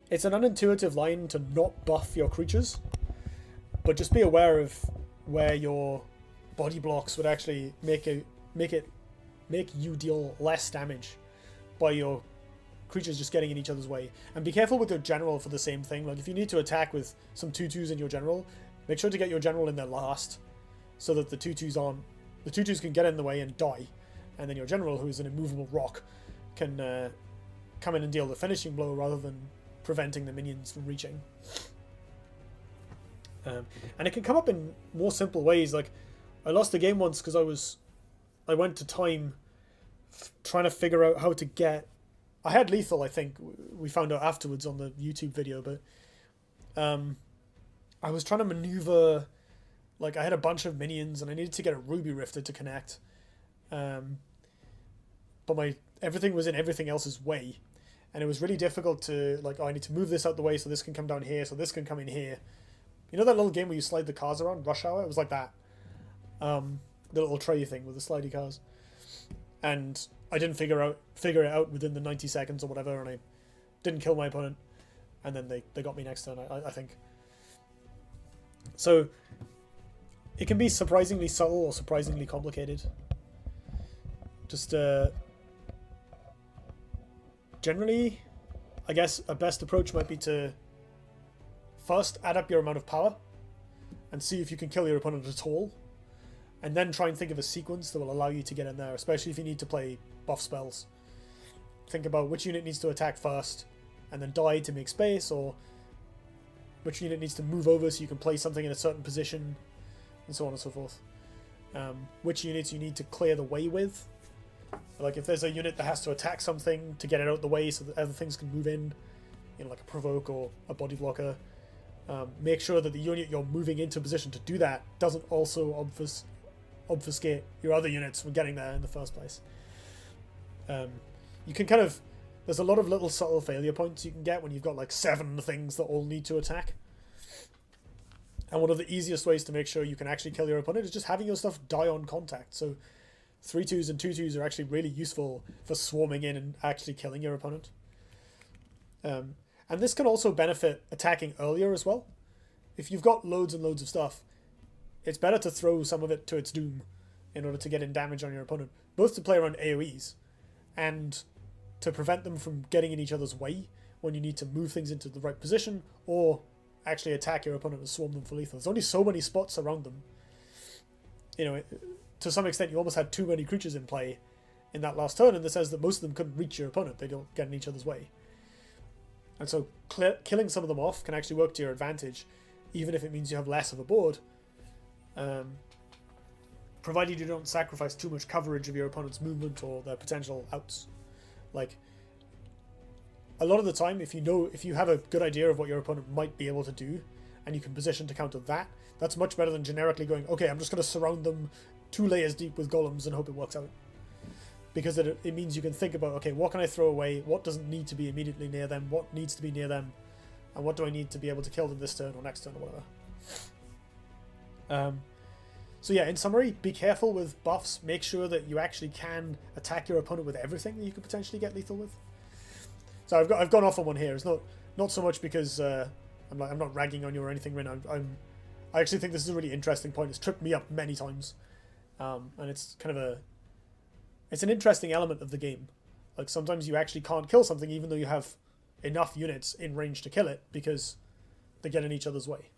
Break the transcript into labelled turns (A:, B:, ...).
A: it's an unintuitive line to not buff your creatures, but just be aware of where your body blocks would actually make you deal less damage by your creatures just getting in each other's way. And be careful with your general for the same thing. Like if you need to attack with some 2/2s in your general, make sure to get your general in there last, so that the 2/2s can get in the way and die, and then your general, who is an immovable rock, can come in and deal the finishing blow rather than preventing the minions from reaching. And it can come up in more simple ways. Like I lost a game once because I went to time trying to figure out how to get. I had lethal, I think we found out afterwards on the YouTube video, but I was trying to maneuver. Like I had a bunch of minions and I needed to get a ruby rifter to connect, but everything was in everything else's way, and it was really difficult to like. Oh, I need to move this out the way so this can come down here, so this can come in here. You know that little game where you slide the cars around, Rush Hour? It was like that. The little tray thing with the slidey cars. And I didn't figure it out within the 90 seconds or whatever, and I didn't kill my opponent. And then they got me next turn, I think. So it can be surprisingly subtle or surprisingly complicated. Just generally, I guess a best approach might be to first add up your amount of power and see if you can kill your opponent at all, and then try and think of a sequence that will allow you to get in there, especially if you need to play buff spells. Think about which unit needs to attack first and then die to make space, or which unit needs to move over so you can play something in a certain position, and so on and so forth. Which units you need to clear the way with. Like if there's a unit that has to attack something to get it out the way so that other things can move in, like a provoke or a body blocker. Make sure that the unit you're moving into position to do that doesn't also obfuscate your other units from getting there in the first place. You can there's a lot of little subtle failure points you can get when you've got like 7 things that all need to attack. And one of the easiest ways to make sure you can actually kill your opponent is just having your stuff die on contact. So 3/2s and 2/2s are actually really useful for swarming in and actually killing your opponent. And this can also benefit attacking earlier as well. If you've got loads and loads of stuff, it's better to throw some of it to its doom in order to get in damage on your opponent, both to play around AoEs and to prevent them from getting in each other's way when you need to move things into the right position, or actually attack your opponent and swarm them for lethal. There's only so many spots around them. To some extent, you almost had too many creatures in play in that last turn, in the sense that most of them couldn't reach your opponent. They don't get in each other's way. And so killing some of them off can actually work to your advantage, even if it means you have less of a board, provided you don't sacrifice too much coverage of your opponent's movement or their potential outs. Like, a lot of the time, if you have a good idea of what your opponent might be able to do, and you can position to counter that, that's much better than generically going, okay, I'm just going to surround them 2 layers deep with golems and hope it works out. Because it means you can think about, okay, what can I throw away? What doesn't need to be immediately near them? What needs to be near them? And what do I need to be able to kill them this turn or next turn or whatever? So yeah, in summary, be careful with buffs. Make sure that you actually can attack your opponent with everything that you could potentially get lethal with. So I've gone off on one here. It's not so much because I'm not ragging on you or anything, Rin. I actually think this is a really interesting point. It's tripped me up many times, and it's kind of it's an interesting element of the game. Like sometimes you actually can't kill something even though you have enough units in range to kill it because they get in each other's way.